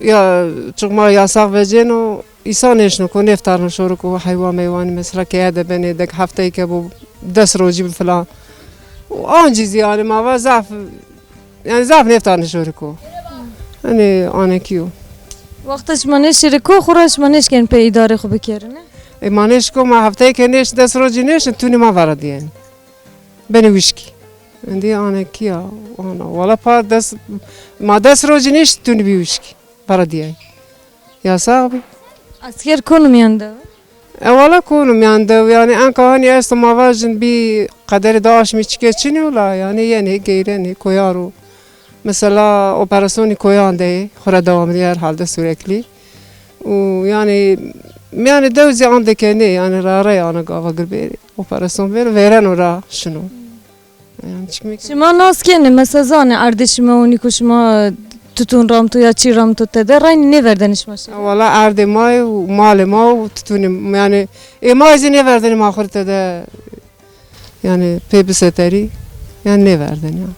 ya çok ma yasak vecen o İnsanش نکن نفتار نشور کو حیوان میوانی مثلا که یاد بنی دک هفته که بو دست روزی فلان و آن چیزی یعنی ما و ضعف yani ضعف نفتار نشور کو yani آن کیو وقتش منش شرکو خورش منش کن پی اداره خوب کرنه مانش کو ما هفته که نیش دست روزی نیش تونی ما وارد یعنی بنی وشکی عندي أنا كيا أنا ولا بار دس ما دس روزي نیش تونی بیوشکی وارد یعنی ya صاحبي asker konum yanında ولا كونوا يعني أنا كهاني أصلا ما واجن بي قدر داعش ميتشكيتشيني ولا يعني غيرني كويارو مثلا أوبراسيوني كويان ده خورا دوام ديار حال ده سوريكلي ويعني دوزي عندك يعني راري أنا قاعد قربيري أوبراسيون فيران ورا شنو يعني تشميك شما ناس کنه مثلا زانه اردشما و نیکوشما tutun ramtu ya çi ramtu tede rayn ne verdeniş maşa ولا أرض ماي ومال ما وتتوني يعني ما يزين يفردني ما خرت ده يعني بيبسة تري يعني نفردني